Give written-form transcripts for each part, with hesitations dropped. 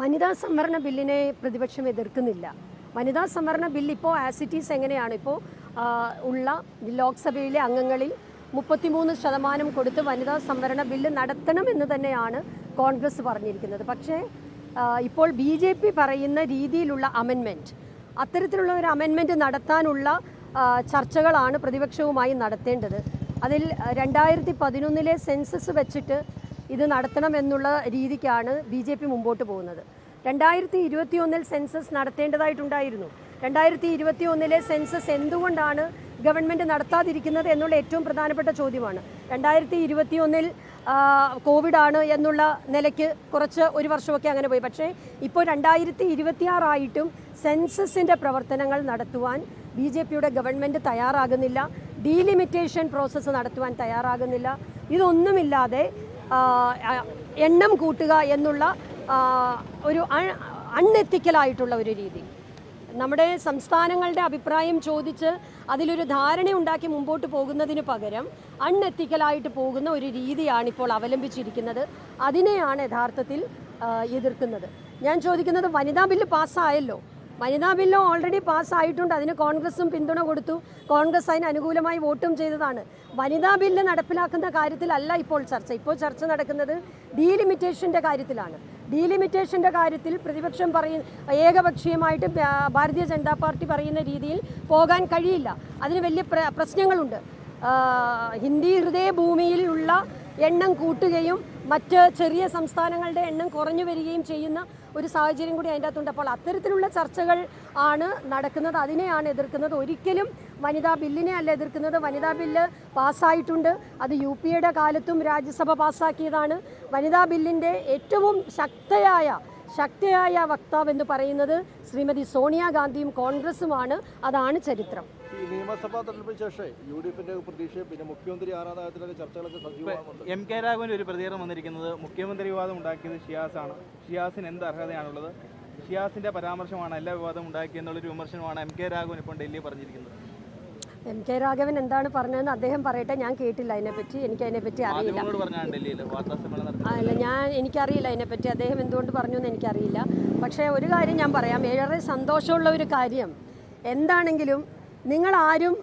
വനിതാ സംവരണ ബില്ലിനെ പ്രതിപക്ഷം എതിർക്കുന്നില്ല. വനിതാ സംവരണ ബില്ല് ഇപ്പോൾ ആസ് ഇറ്റ് ഈസ് എങ്ങനെയാണ് ഇപ്പോൾ ഉള്ള ലോക്സഭയിലെ അംഗങ്ങളിൽ 33% കൊടുത്ത് വനിതാ സംവരണ ബില്ല് നടത്തണമെന്ന് തന്നെയാണ് കോൺഗ്രസ് പറഞ്ഞിരിക്കുന്നത്. പക്ഷേ ഇപ്പോൾ BJP പറയുന്ന രീതിയിലുള്ള അമെൻമെൻറ്റ്, അത്തരത്തിലുള്ള ഒരു അമെൻമെൻറ്റ് നടത്താനുള്ള ചർച്ചകളാണ് പ്രതിപക്ഷവുമായി നടത്തേണ്ടത്. അതിൽ 2011 സെൻസസ് വെച്ചിട്ട് ഇത് നടത്തണമെന്നുള്ള രീതിക്കാണ് BJP മുമ്പോട്ട് പോകുന്നത്. 2021 സെൻസസ് നടത്തേണ്ടതായിട്ടുണ്ടായിരുന്നു. 2021 സെൻസസ് എന്തുകൊണ്ടാണ് ഗവൺമെൻറ് നടത്താതിരിക്കുന്നത് എന്നുള്ള ഏറ്റവും പ്രധാനപ്പെട്ട ചോദ്യമാണ്. 2021 കോവിഡാണ് എന്നുള്ള നിലയ്ക്ക് കുറച്ച് ഒരു വർഷമൊക്കെ അങ്ങനെ പോയി. പക്ഷേ ഇപ്പോൾ 2026 ആയിട്ടും സെൻസസിൻ്റെ പ്രവർത്തനങ്ങൾ നടത്തുവാൻ BJPയുടെ ഗവൺമെൻറ് തയ്യാറാകുന്നില്ല. ഡീലിമിറ്റേഷൻ പ്രോസസ്സ് നടത്തുവാൻ തയ്യാറാകുന്നില്ല. ഇതൊന്നുമില്ലാതെ എണ്ണം കൂട്ടുക എന്നുള്ള ഒരു അൺഎത്തിക്കലായിട്ടുള്ള ഒരു രീതി, നമ്മുടെ സംസ്ഥാനങ്ങളുടെ അഭിപ്രായം ചോദിച്ച് അതിലൊരു ധാരണ ഉണ്ടാക്കി മുമ്പോട്ട് പോകുന്നതിന് പകരം അൺഎത്തിക്കലായിട്ട് പോകുന്ന ഒരു രീതിയാണ് ഇപ്പോൾ അവലംബിച്ചിരിക്കുന്നത്. അതിനെയാണ് യഥാർത്ഥത്തിൽ എതിർക്കുന്നത്. ഞാൻ ചോദിക്കുന്നത്, വനിതാ ബില്ല് പാസ്സായല്ലോ, വനിതാ ബില്ല് ഓൾറെഡി പാസ്സായിട്ടുണ്ട്. അതിന് കോൺഗ്രസും പിന്തുണ കൊടുത്തു, കോൺഗ്രസ് അതിന് അനുകൂലമായി വോട്ടും ചെയ്തതാണ്. വനിതാ ബില്ല് നടപ്പിലാക്കുന്ന കാര്യത്തിലല്ല ഇപ്പോൾ ചർച്ച. ഇപ്പോൾ ചർച്ച നടക്കുന്നത് ഡീലിമിറ്റേഷൻ്റെ കാര്യത്തിലാണ്. ഡീലിമിറ്റേഷൻ്റെ കാര്യത്തിൽ പ്രതിപക്ഷം ഏകപക്ഷീയമായിട്ട് ഭാരതീയ ജനതാ പാർട്ടി പറയുന്ന രീതിയിൽ പോകാൻ കഴിയില്ല. അതിന് വലിയ പ്രശ്നങ്ങളുണ്ട്. ഹിന്ദി ഹൃദയഭൂമിയിലുള്ള എണ്ണം കൂട്ടുകയും മറ്റ് ചെറിയ സംസ്ഥാനങ്ങളുടെ എണ്ണം കുറഞ്ഞു വരികയും ചെയ്യുന്ന ഒരു സാഹചര്യം കൂടി അതിൻ്റെ അകത്തുണ്ട്. അപ്പോൾ അത്തരത്തിലുള്ള ചർച്ചകൾ ആണ് നടക്കുന്നത്. അതിനെയാണ് എതിർക്കുന്നത്. ഒരിക്കലും വനിതാ ബില്ലിനെ അല്ല എതിർക്കുന്നത്. വനിതാ ബില്ല് പാസ്സായിട്ടുണ്ട്. അത് UPയുടെ കാലത്തും രാജ്യസഭ പാസ്സാക്കിയതാണ്. വനിതാ ബില്ലിൻ്റെ ഏറ്റവും ശക്തയായ വക്താവ് എന്ന് പറയുന്നത് ശ്രീമതി സോണിയാഗാന്ധിയും കോൺഗ്രസുമാണ്. അതാണ് ചരിത്രം. നിയമസഭാ തെരഞ്ഞെടുപ്പിന് ശേഷം UDFന്റെ പ്രതീക്ഷ, പിന്നെ മുഖ്യമന്ത്രി ആരാധനത്തിലൊക്കെ ചർച്ചകളൊക്കെ സജീവമാകുന്നുണ്ട്. MK രാഘവൻ ഒരു പ്രതികരണം വന്നിരിക്കുന്നത്, മുഖ്യമന്ത്രി വിവാദം ഉണ്ടാക്കിയത് ഷിയാസാണ്, ഷിയാസിന് എന്ത് അർഹതയാണുള്ളത്, ഷിയാസിന്റെ പരാമർശമാണ് എല്ലാ വിവാദവും ഉണ്ടാക്കിയെന്നുള്ളൊരു വിമർശനമാണ് MK രാഘവൻ ഇപ്പോൾ ഡൽഹി പറഞ്ഞിരിക്കുന്നത്. MK രാഘവൻ എന്താണ് പറഞ്ഞതെന്ന് അദ്ദേഹം പറയട്ടെ. ഞാൻ കേട്ടില്ല അതിനെപ്പറ്റി, എനിക്കതിനെപ്പറ്റി അറിയില്ല. എനിക്കറിയില്ല അതിനെപ്പറ്റി അദ്ദേഹം എന്തുകൊണ്ട് പറഞ്ഞു എന്ന് എനിക്കറിയില്ല. പക്ഷേ ഒരു കാര്യം ഞാൻ പറയാം, ഏറെ സന്തോഷമുള്ള ഒരു കാര്യം, എന്താണെങ്കിലും നിങ്ങളാരും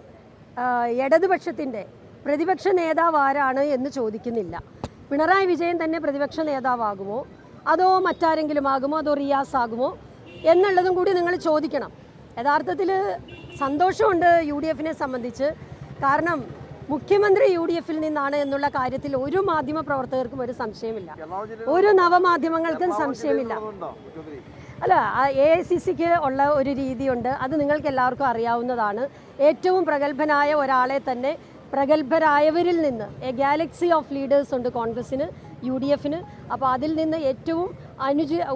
ഇടതുപക്ഷത്തിൻ്റെ പ്രതിപക്ഷ നേതാവ് ആരാണ് എന്ന് ചോദിക്കുന്നില്ല. പിണറായി വിജയൻ തന്നെ പ്രതിപക്ഷ നേതാവാകുമോ, അതോ മറ്റാരെങ്കിലും ആകുമോ, അതോ റിയാസ് ആകുമോ എന്നുള്ളതും കൂടി നിങ്ങൾ ചോദിക്കണം. യഥാർത്ഥത്തിൽ സന്തോഷമുണ്ട് UDFനെ സംബന്ധിച്ച്. കാരണം മുഖ്യമന്ത്രി UDFൽ നിന്നാണ് എന്നുള്ള കാര്യത്തിൽ ഒരു മാധ്യമ പ്രവർത്തകർക്കും ഒരു സംശയമില്ല, ഒരു നവമാധ്യമങ്ങൾക്കും സംശയമില്ല. അല്ല, AICCക്ക് ഉള്ള ഒരു രീതിയുണ്ട്, അത് നിങ്ങൾക്ക് എല്ലാവർക്കും അറിയാവുന്നതാണ്. ഏറ്റവും പ്രഗത്ഭനായ ഒരാളെ തന്നെ പ്രഗത്ഭരായവരിൽ നിന്ന് ഗാലക്സി ഓഫ് ലീഡേഴ്സ് ഉണ്ട് കോൺഗ്രസ്സിന്, UDFന്. അപ്പോൾ അതിൽ നിന്ന് ഏറ്റവും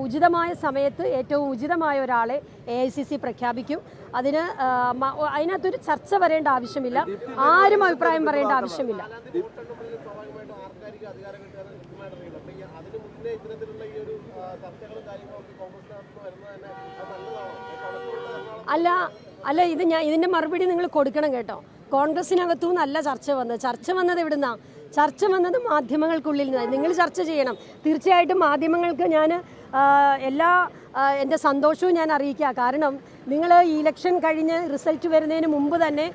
ഉചിതമായ സമയത്ത് ഏറ്റവും ഉചിതമായ ഒരാളെ AICC പ്രഖ്യാപിക്കും. അതിനകത്തൊരു ചർച്ച വരേണ്ട ആവശ്യമില്ല, ആരും അഭിപ്രായം പറയേണ്ട ആവശ്യമില്ല. അല്ല ഇതിൻ്റെ മറുപടി നിങ്ങൾ കൊടുക്കണം കേട്ടോ. കോൺഗ്രസിനകത്തും നല്ല ചർച്ച വന്നത് എവിടുന്നാ? ചർച്ച വന്നത് മാധ്യമങ്ങൾക്കുള്ളിൽ നിന്നാണ്. നിങ്ങൾ ചർച്ച ചെയ്യണം. തീർച്ചയായിട്ടും മാധ്യമങ്ങൾക്ക് ഞാൻ എൻ്റെ സന്തോഷവും ഞാൻ അറിയിക്കുക. കാരണം നിങ്ങൾ ഈ ഇലക്ഷൻ കഴിഞ്ഞ് റിസൾട്ട് വരുന്നതിന് മുമ്പ് തന്നെ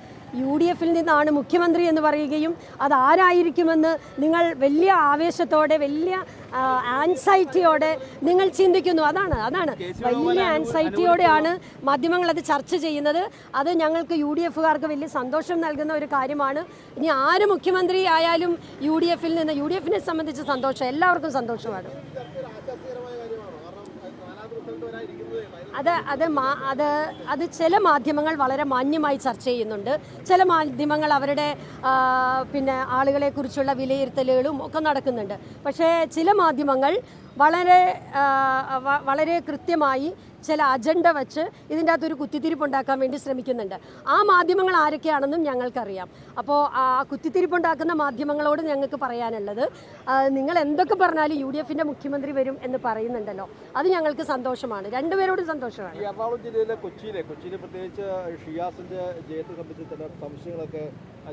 UDFൽ നിന്നാണ് മുഖ്യമന്ത്രി എന്ന് പറയുകയും അതാരായിരിക്കുമെന്ന് നിങ്ങൾ വലിയ ആവേശത്തോടെ, വലിയ ആൻസൈറ്റിയോടെ നിങ്ങൾ ചിന്തിക്കുന്നു. അതാണ് വലിയ ആൻസൈറ്റിയോടെയാണ് മാധ്യമങ്ങൾ അത് ചർച്ച ചെയ്യുന്നത്. അത് ഞങ്ങൾക്ക് UDFകാർക്ക് വലിയ സന്തോഷം നൽകുന്ന ഒരു കാര്യമാണ്. ഇനി ആര് മുഖ്യമന്ത്രി ആയാലും UDFനെ സംബന്ധിച്ച് സന്തോഷം, എല്ലാവർക്കും സന്തോഷമാണ്. അത് ചില മാധ്യമങ്ങൾ വളരെ മാന്യമായി ചർച്ച ചെയ്യുന്നുണ്ട്. ചില മാധ്യമങ്ങൾ അവരുടെ ആളുകളെക്കുറിച്ചുള്ള വിലയിരുത്തലുകളും ഒക്കെ നടക്കുന്നുണ്ട്. പക്ഷേ ചില മാധ്യമങ്ങൾ വളരെ കൃത്യമായി ചില അജണ്ട വെച്ച് ഇതിൻ്റെ അകത്തൊരു കുത്തിത്തിരിപ്പുണ്ടാക്കാൻ വേണ്ടി ശ്രമിക്കുന്നുണ്ട്. ആ മാധ്യമങ്ങൾ ആരൊക്കെയാണെന്നും ഞങ്ങൾക്കറിയാം. അപ്പോൾ ആ കുത്തിത്തിരിപ്പുണ്ടാക്കുന്ന മാധ്യമങ്ങളോട് ഞങ്ങൾക്ക് പറയാനുള്ളത്, നിങ്ങൾ എന്തൊക്കെ പറഞ്ഞാലും UDFൻ്റെ മുഖ്യമന്ത്രി വരും എന്ന് പറയുന്നുണ്ടല്ലോ, അത് ഞങ്ങൾക്ക് സന്തോഷമാണ്, രണ്ടുപേരോടും സന്തോഷമാണ്. എറണാകുളം ജില്ലയിലെ കൊച്ചിയിൽ പ്രത്യേകിച്ച് ഷിയാസിന്റെ ജയത്തെ സംബന്ധിച്ച് ചില സംശയങ്ങളൊക്കെ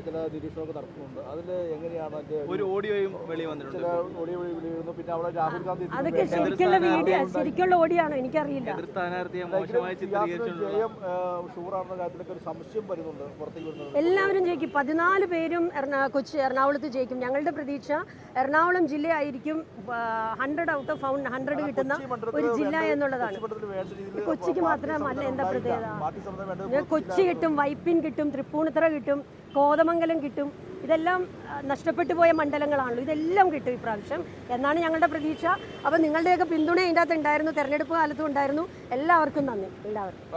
ചില നിരീക്ഷണമൊക്കെ നടത്തുന്നുണ്ട്. അതിൽ എങ്ങനെയാണ് അതിന്റെ ഒരു ഓഡിയോയും വെളി വന്നിട്ടുണ്ട്. ചില ഓഡിയോ വിളിക്കുന്നു. പിന്നെ അവിടെ രാഹുൽ ഗാന്ധി അതൊക്കെ ശരിക്കുള്ള വീഡിയോ ശരിക്കുള്ള ഓടിയാണോ എനിക്കറിയില്ല. എതിർ സ്ഥാനാർത്ഥിയെ മോശമായി ചിത്രീകരിച്ചുള്ള ജയം ഷൂറാണെന്ന കാര്യത്തിലൊക്കെ ഒരു സംശയം വരുന്നുണ്ട്, പുറത്തേക്ക് വരുന്നത്. എല്ലാവരും ജയിക്കും. 14 പേരും എറണാകുളത്ത് ജയിക്കും. ഞങ്ങളുടെ പ്രതീക്ഷ എറണാകുളം ജില്ലയായിരിക്കും 100 ഔട്ട് ഓഫ് 100 കിട്ടുന്ന ഒരു ജില്ല എന്നുള്ളതാണ്. കൊച്ചിക്ക് മാത്രമല്ല, എന്താ പ്രത്യേകത? കൊച്ചി കിട്ടും, വൈപ്പിൻ കിട്ടും, തൃപ്പൂണിത്തറ കിട്ടും, കോതമംഗലം കിട്ടും. ഇതെല്ലാം നഷ്ടപ്പെട്ടു പോയ മണ്ഡലങ്ങളാണല്ലോ. ഇതെല്ലാം കിട്ടും ഇപ്രാവശ്യം എന്നാണ് ഞങ്ങളുടെ പ്രതീക്ഷ. അപ്പോൾ നിങ്ങളുടെയൊക്കെ പിന്തുണ ഇതിൻ്റെ അകത്ത് ഉണ്ടായിരുന്നു, തെരഞ്ഞെടുപ്പ് കാലത്തും ഉണ്ടായിരുന്നു. എല്ലാവർക്കും നന്ദി. എല്ലാവർക്കും.